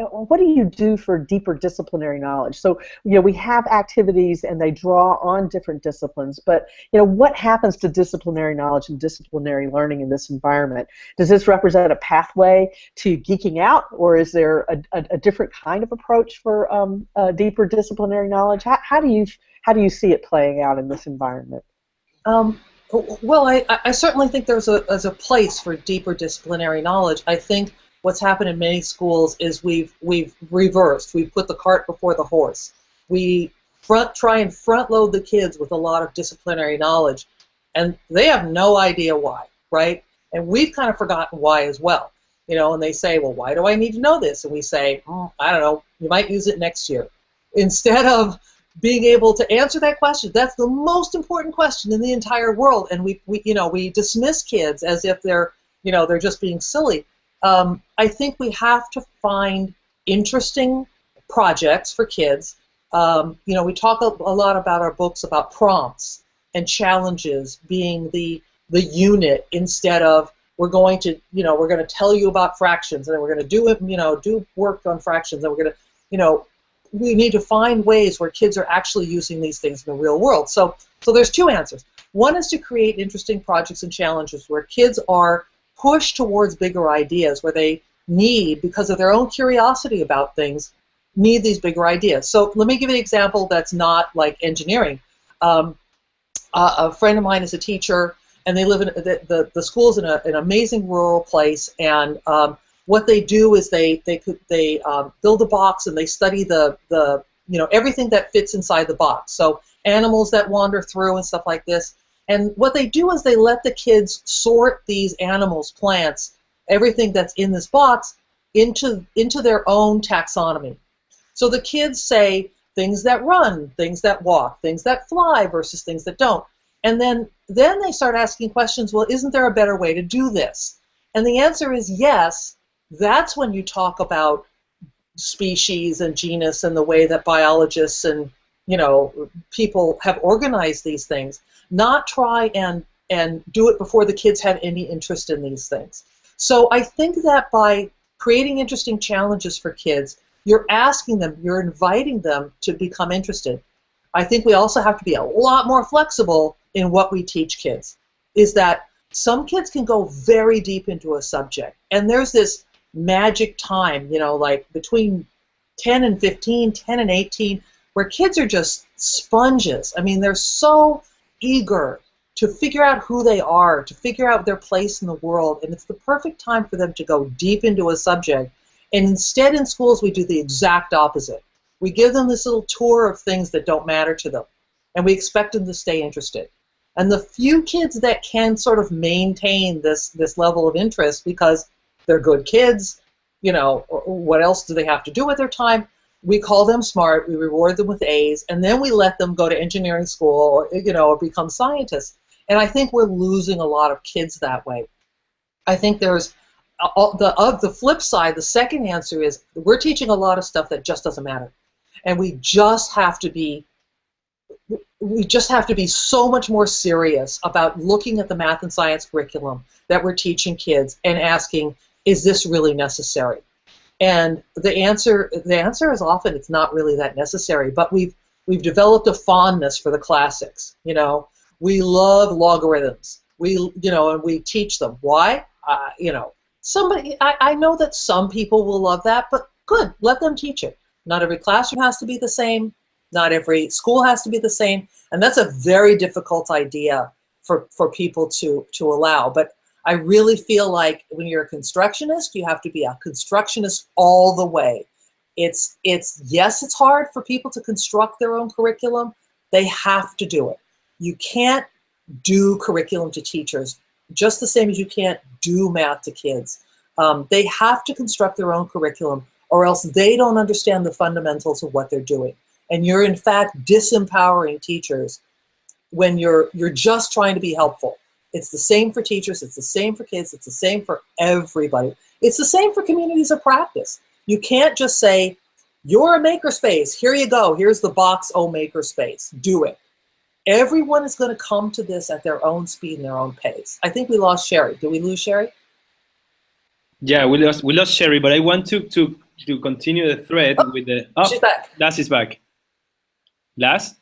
What do you do for deeper disciplinary knowledge? So, we have activities and they draw on different disciplines, but, what happens to disciplinary knowledge and disciplinary learning in this environment? Does this represent a pathway to geeking out, or is there a different kind of approach for deeper disciplinary knowledge? How do you see it playing out in this environment? Well, I certainly think there's a place for deeper disciplinary knowledge. I think what's happened in many schools is we've reversed. We've put the cart before the horse. We try and front load the kids with a lot of disciplinary knowledge, and they have no idea why, right? And we've kind of forgotten why as well. And they say, well, why do I need to know this? And we say, I don't know, you might use it next year. Instead of being able to answer that question, that's the most important question in the entire world, and we dismiss kids as if they're just being silly. I think we have to find interesting projects for kids. We talk a lot about our books about prompts and challenges being the unit, instead of we're going to tell you about fractions, and then we're going to do work on fractions, and we're going to we need to find ways where kids are actually using these things in the real world. So there's two answers. One is to create interesting projects and challenges where kids are pushed towards bigger ideas, where they need, because of their own curiosity about things, need these bigger ideas. So let me give you an example that's not like engineering. A friend of mine is a teacher, and they live in the school's in an amazing rural place, and what they do is they build a box, and they study the everything that fits inside the box. So animals that wander through and stuff like this. And what they do is they let the kids sort these animals, plants, everything that's in this box into their own taxonomy. So the kids say things that run, things that walk, things that fly versus things that don't. And then they start asking questions, well, isn't there a better way to do this? And the answer is yes. That's when you talk about species and genus and the way that biologists and people have organized these things, not try and do it before the kids have any interest in these things. So I think that by creating interesting challenges for kids, you're asking them, you're inviting them to become interested. I think we also have to be a lot more flexible in what we teach kids, is that some kids can go very deep into a subject, and there's this magic time, like between 10 and 15, 10 and 18, where kids are just sponges. I mean, they're so eager to figure out who they are, to figure out their place in the world, and it's the perfect time for them to go deep into a subject. And instead in schools we do the exact opposite. We give them this little tour of things that don't matter to them, and we expect them to stay interested. And the few kids that can sort of maintain this level of interest, because they're good kids, you know, what else do they have to do with their time? We call them smart, we reward them with A's, and then we let them go to engineering school or, you know, or become scientists. And I think we're losing a lot of kids that way. I think there's the flip side. The second answer is we're teaching a lot of stuff that just doesn't matter, and we just have to be so much more serious about looking at the math and science curriculum that we're teaching kids and asking, is this really necessary? And the answer is often it's not really that necessary. But we've developed a fondness for the classics. You know, we love logarithms. And we teach them. Why? You know, I know that some people will love that, but good, let them teach it. Not every classroom has to be the same. Not every school has to be the same, and that's a very difficult idea for people to allow. But I really feel like when you're a constructionist, you have to be a constructionist all the way. Yes, it's hard for people to construct their own curriculum. They have to do it. You can't do curriculum to teachers just the same as you can't do math to kids. They have to construct their own curriculum, or else they don't understand the fundamentals of what they're doing. And you're in fact disempowering teachers when you're just trying to be helpful. It's the same for teachers, it's the same for kids, it's the same for everybody. It's the same for communities of practice. You can't just say, you're a makerspace, here you go, here's the box, oh makerspace, do it. Everyone is going to come to this at their own speed and their own pace. I think we lost Sherry. Did we lose Sherry? Yeah, we lost Sherry, but I want to continue the thread with the... Oh, she's back. Las is back. Las?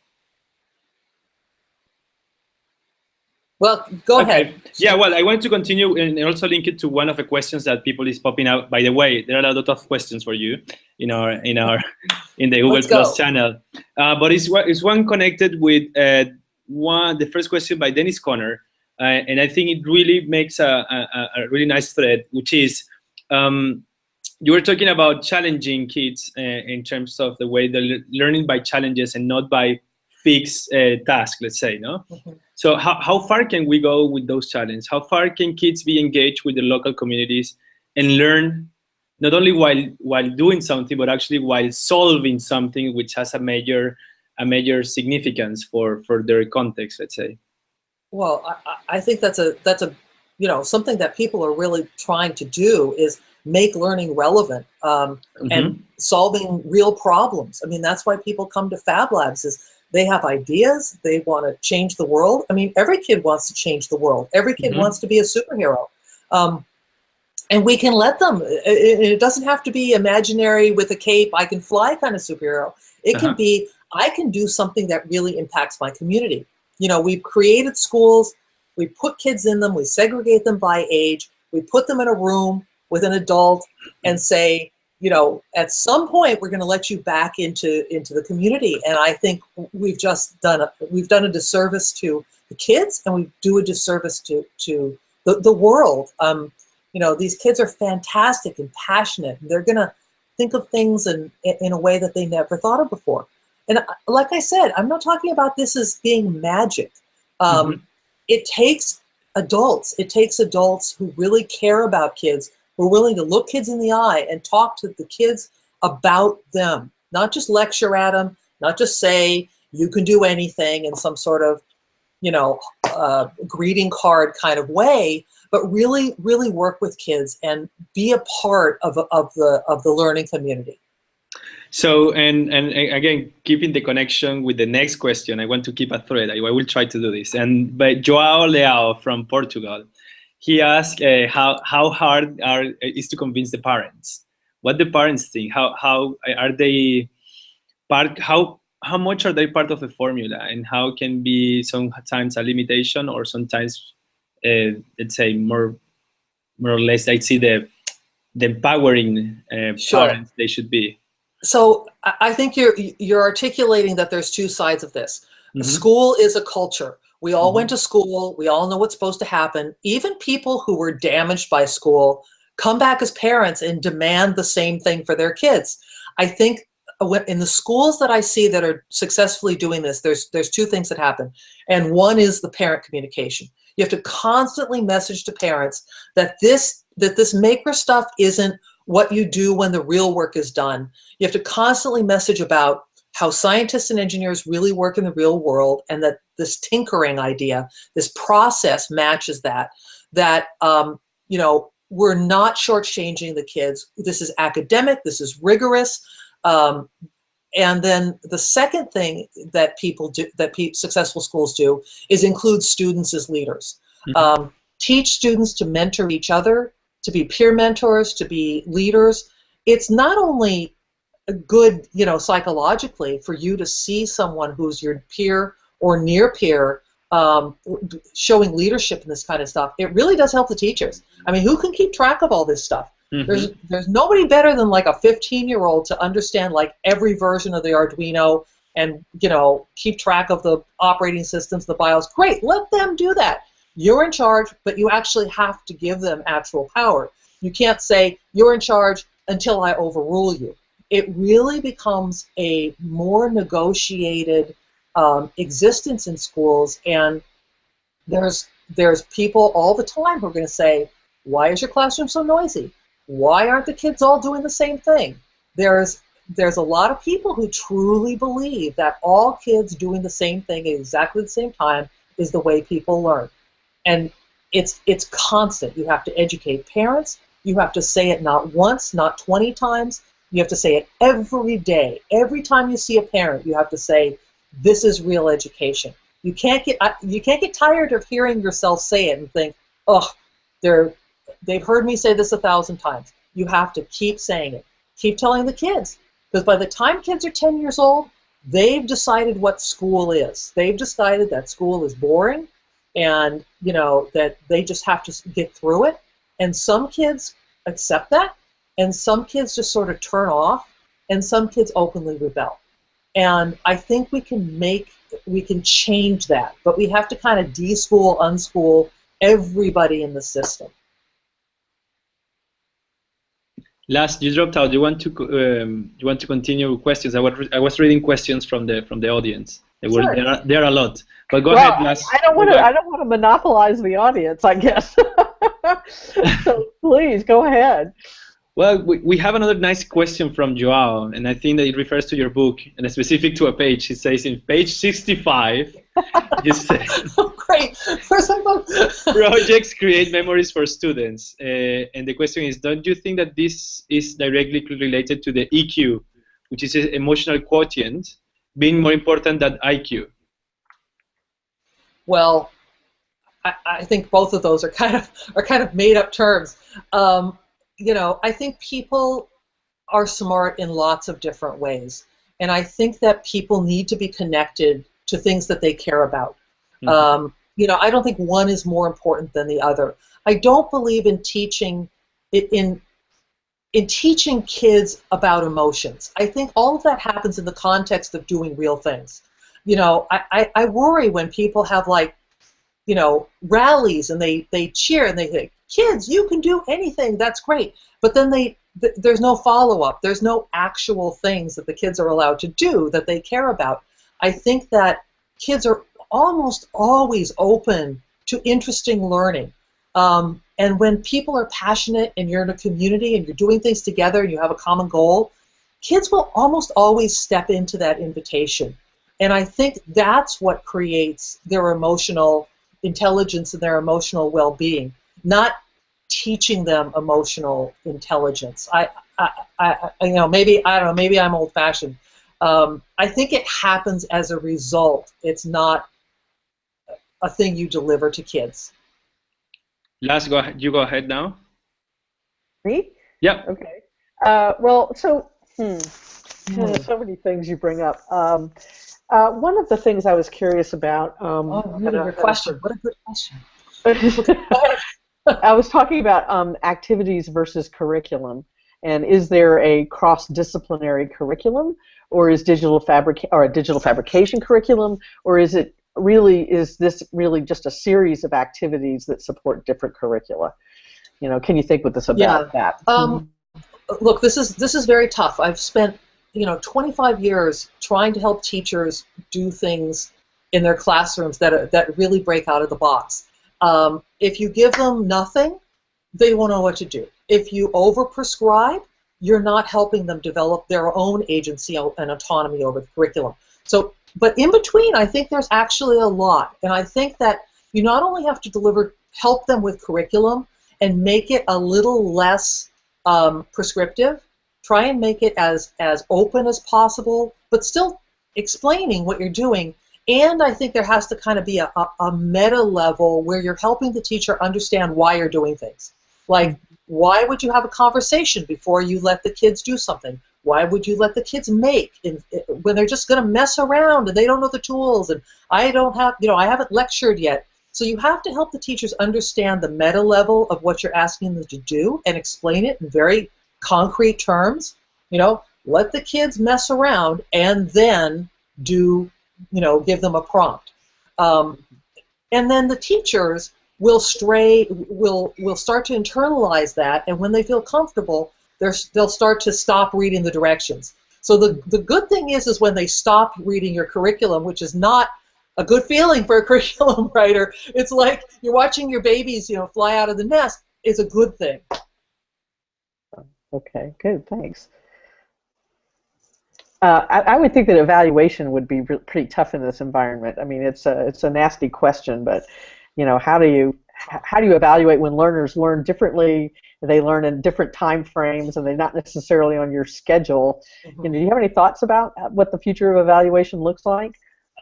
Well, go ahead. Yeah, well, I want to continue and also link it to one of the questions that people is popping out. By the way, there are a lot of questions for you in the Google Plus channel. But it's one connected with the first question by Dennis Conner, and I think it really makes a really nice thread, which is you were talking about challenging kids in terms of the way they're learning by challenges and not by fixed tasks, let's say, no? Mm-hmm. So how far can we go with those challenges? How far can kids be engaged with the local communities and learn not only while doing something, but actually while solving something which has a major significance for their context, let's say? Well, I think that's a something that people are really trying to do is make learning relevant and solving real problems. I mean, that's why people come to Fab Labs is they have ideas, they want to change the world. I mean, every kid wants to change the world. Every kid wants to be a superhero. And we can let them. It doesn't have to be imaginary with a cape, I can fly kind of superhero. It can be, I can do something that really impacts my community. You know, we've created schools, we put kids in them, we segregate them by age, we put them in a room with an adult and say, you know, at some point we're going to let you back into the community. And I think we've done a disservice to the kids, and we do a disservice to the world. You know, these kids are fantastic and passionate. They're going to think of things in a way that they never thought of before. And like I said, I'm not talking about this as being magic. It takes adults. It takes adults who really care about kids, who are willing to look kids in the eye and talk to the kids about them. Not just lecture at them, not just say, you can do anything in some sort of, you know, greeting card kind of way, but really, really work with kids and be a part of the learning community. So, and again, keeping the connection with the next question, I want to keep a thread. I will try to do this. And by Joao Leao from Portugal, he asked how hard is to convince the parents. What the parents think? How are they part? How much are they part of the formula? And how can be sometimes a limitation, or sometimes let's say more or less, I see the empowering parents they should be. So I think you're articulating that there's two sides of this. School is a culture. We all went to school. We all know what's supposed to happen. Even people who were damaged by school come back as parents and demand the same thing for their kids. I think in the schools that I see that are successfully doing this, there's two things that happen. And one is the parent communication. You have to constantly message to parents that this maker stuff isn't what you do when the real work is done. You have to constantly message about how scientists and engineers really work in the real world, and that this tinkering idea, this process matches that. You know, we're not shortchanging the kids. This is academic. This is rigorous. And then the second thing that people do, that successful schools do, is include students as leaders. Mm-hmm. Teach students to mentor each other, to be peer mentors, to be leaders. It's not only good, you know, psychologically for you to see someone who's your peer or near peer showing leadership in this kind of stuff. It really does help the teachers. I mean, who can keep track of all this stuff? Mm-hmm. There's nobody better than like a 15-year-old to understand like every version of the Arduino and, you know, keep track of the operating systems, the BIOS. Great, let them do that. You're in charge, but you actually have to give them actual power. You can't say, you're in charge until I overrule you. It really becomes a more negotiated existence in schools, and there's people all the time who are going to say, why is your classroom so noisy? Why aren't the kids all doing the same thing? There's a lot of people who truly believe that all kids doing the same thing at exactly the same time is the way people learn. And it's constant. You have to educate parents. You have to say it not once, not 20 times. You have to say it every day. Every time you see a parent, you have to say, this is real education. You can't get tired of hearing yourself say it and think, oh, they've heard me say this 1,000 times. You have to keep saying it. Keep telling the kids. Because by the time kids are 10 years old, they've decided what school is. They've decided that school is boring, and you know that they just have to get through it. And some kids accept that, and some kids just sort of turn off, and some kids openly rebel. And I think we can change that, but we have to kind of de-school, unschool everybody in the system. Last, you dropped out. You want to continue with questions? I was reading questions from the audience. Sure. There are a lot. But go ahead, Last. I don't want to monopolize the audience, I guess. So please go ahead. Well, we have another nice question from Joao, and I think that it refers to your book, and specific to a page. It says in page 65, you say, oh, great. Where's my book? Projects create memories for students. And the question is, don't you think that this is directly related to the EQ, which is an emotional quotient, being more important than IQ? Well, I think both of those are kind of made up terms. You know, I think people are smart in lots of different ways, and I think that people need to be connected to things that they care about. Mm-hmm. You know, I don't think one is more important than the other. I don't believe in teaching in teaching kids about emotions. I think all of that happens in the context of doing real things. You know, I worry when people have, like, you know, rallies and they cheer and they say, kids, you can do anything, that's great. But then there's no follow-up. There's no actual things that the kids are allowed to do that they care about. I think that kids are almost always open to interesting learning. And when people are passionate and you're in a community and you're doing things together and you have a common goal, kids will almost always step into that invitation. And I think that's what creates their emotional intelligence and their emotional well-being, not teaching them emotional intelligence. You know, maybe I'm old-fashioned. I think it happens as a result. It's not a thing you deliver to kids. Last, go ahead. You go ahead now. Me? Yeah. Okay. Well, so so many things you bring up. One of the things I was curious about. Really good question. What a good question. I was talking about activities versus curriculum, and is there a cross-disciplinary curriculum, or is a digital fabrication curriculum, or is this really just a series of activities that support different curricula? You know, can you think with us about that? Look, this is very tough. I've spent 25 years trying to help teachers do things in their classrooms that really break out of the box. If you give them nothing, they won't know what to do. If you overprescribe, you're not helping them develop their own agency and autonomy over the curriculum. So, but in between, I think there's actually a lot. And I think that you not only have to help them with curriculum and make it a little less prescriptive, try and make it as open as possible, but still explaining what you're doing. And I think there has to kind of be a meta level where you're helping the teacher understand why you're doing things. Like, why would you have a conversation before you let the kids do something? Why would you let the kids make when they're just going to mess around and they don't know the tools? And I don't have, I haven't lectured yet. So you have to help the teachers understand the meta level of what you're asking them to do and explain it in very concrete terms. Let the kids mess around and then give them a prompt. And then the teachers will start to internalize that, and when they feel comfortable, they'll start to stop reading the directions. So the good thing is when they stop reading your curriculum, which is not a good feeling for a curriculum writer. It's like you're watching your babies, fly out of the nest. It's a good thing. Okay, good, thanks. I would think that evaluation would be pretty tough in this environment. I mean, it's a nasty question, but how do you evaluate when learners learn differently? They learn in different time frames, and they're not necessarily on your schedule. Mm-hmm. Do you have any thoughts about what the future of evaluation looks like?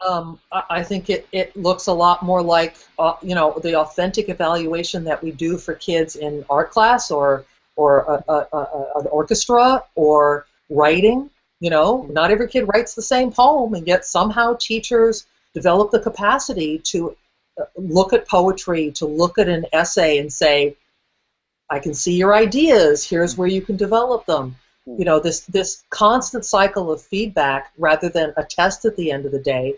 I think it looks a lot more like the authentic evaluation that we do for kids in art class or an orchestra or writing. Not every kid writes the same poem, and yet somehow teachers develop the capacity to look at poetry, to look at an essay and say, I can see your ideas, here's where you can develop them. This constant cycle of feedback rather than a test at the end of the day,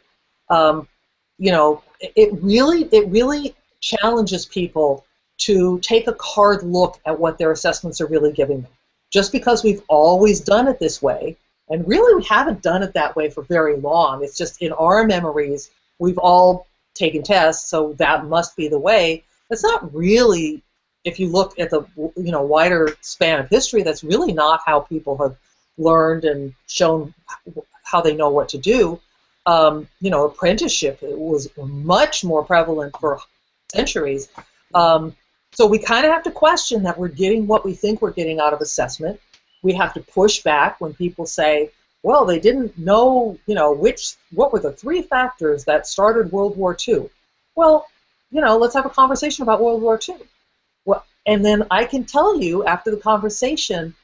it really challenges people to take a hard look at what their assessments are really giving them. Just because we've always done it this way, and really we haven't done it that way for very long, it's just in our memories we've all taken tests, so that must be the way. That's not really, if you look at the wider span of history, that's really not how people have learned and shown how they know what to do. Apprenticeship was much more prevalent for centuries. So we kind of have to question that we're getting what we think we're getting out of assessment. We have to push back when people say, well, they didn't know, what were the 3 factors that started World War II? Well, let's have a conversation about World War II. Well, and then I can tell you after the conversation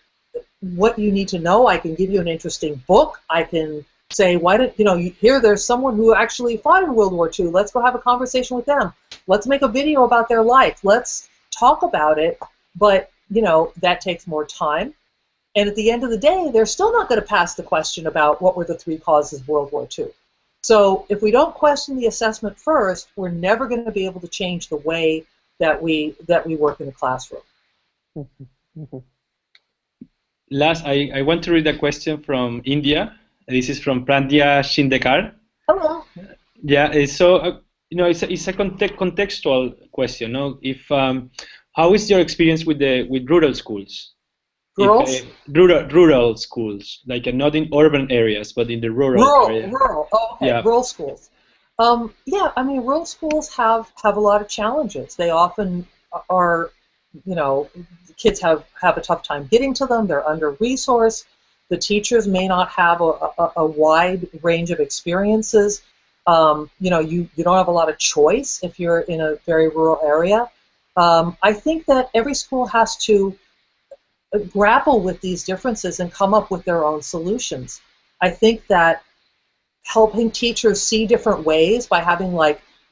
what you need to know. I can give you an interesting book. I can say, there's someone who actually fought in World War II. Let's go have a conversation with them. Let's make a video about their life. Let's talk about it. But, that takes more time. And at the end of the day, they're still not going to pass the question about what were the 3 causes of World War II. So if we don't question the assessment first, we're never going to be able to change the way that we work in the classroom. Last, I want to read a question from India. This is from Prandya Shindekar. Hello. Yeah, so it's a contextual question. No, if how is your experience with rural schools? Girls? Rural schools, like not in urban areas, but in the rural area. Rural. Oh, okay. Yeah. Rural schools. Rural schools have a lot of challenges. They often are, kids have a tough time getting to them. They're under-resourced. The teachers may not have a wide range of experiences. You don't have a lot of choice if you're in a very rural area. I think that every school has to grapple with these differences and come up with their own solutions. I think that helping teachers see different ways by having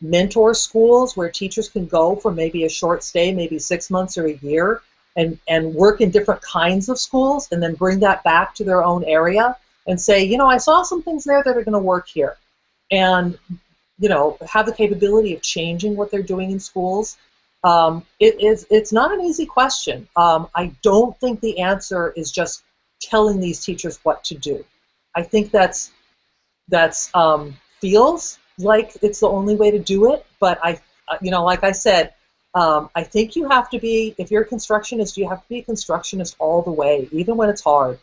mentor schools where teachers can go for maybe a short stay, maybe 6 months or a year, and work in different kinds of schools and then bring that back to their own area and say, I saw some things there that are going to work here. And, have the capability of changing what they're doing in schools. It's not an easy question. I don't think the answer is just telling these teachers what to do. I think that's feels like it's the only way to do it. But like I said, I think you have to be, if you're a constructionist, you have to be a constructionist all the way, even when it's hard.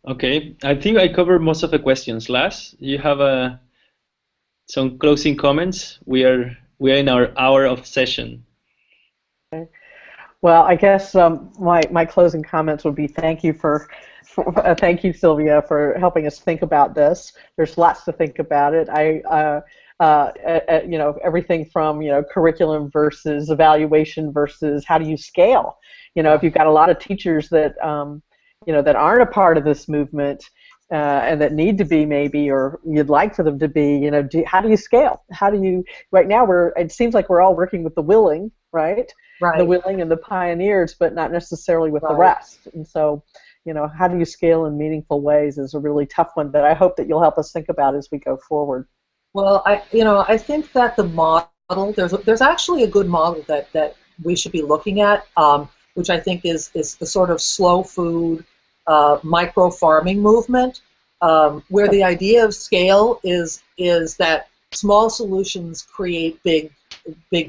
Okay, I think I covered most of the questions. Last, you have some closing comments. We are in our hour of session. Okay. Well, I guess my closing comments would be thank you thank you, Sylvia, for helping us think about this. There's lots to think about it. Everything from curriculum versus evaluation versus how do you scale. If you've got a lot of teachers that that aren't a part of this movement and that need to be maybe, or you'd like for them to be, how do you scale? How do you? Right now, it seems like we're all working with the willing, right? Right. The willing and the pioneers, but not necessarily with the rest. And so, how do you scale in meaningful ways is a really tough one that I hope that you'll help us think about as we go forward. Well, I think that the model, there's actually a good model that we should be looking at, which I think is the sort of slow food, micro farming movement, where the idea of scale is that small solutions create big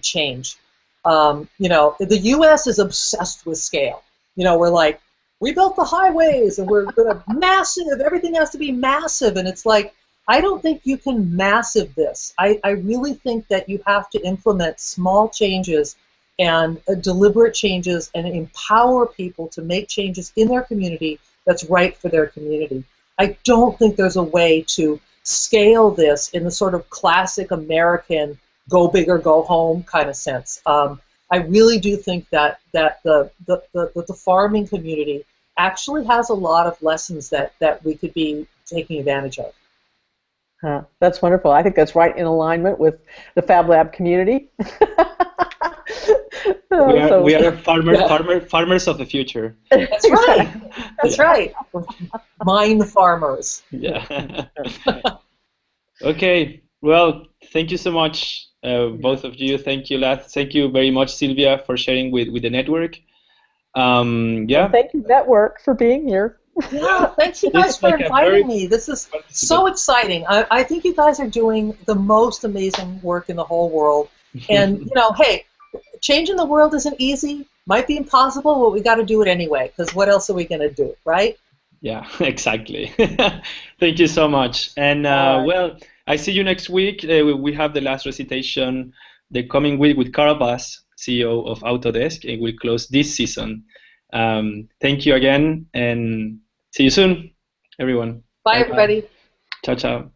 change. The U.S. is obsessed with scale. We're like, we built the highways, and we're gonna massive. Everything has to be massive, and it's like, I don't think you can massive this. I really think that you have to implement small changes and deliberate changes and empower people to make changes in their community that's right for their community. I don't think there's a way to scale this in the sort of classic American go big or go home kind of sense. I really do think that the farming community actually has a lot of lessons that we could be taking advantage of. That's wonderful. I think that's right in alignment with the Fab Lab community. We are farmers of the future. That's right. That's right. Mind farmers. Yeah. Okay. Well, thank you so much, both of you. Thank you, Lath. Thank you very much, Sylvia, for sharing with the network. Well, thank you, network, for being here. Yeah, thanks you guys for inviting me. This is so exciting. I think you guys are doing the most amazing work in the whole world. And, hey, changing the world isn't easy, might be impossible, but we got to do it anyway, because what else are we going to do, right? Yeah, exactly. Thank you so much. And, well, I see you next week. We have the last recitation the coming week with Carl Bass, CEO of Autodesk, and we'll close this season. Thank you again, and see you soon, everyone. Bye, everybody. Ciao, ciao.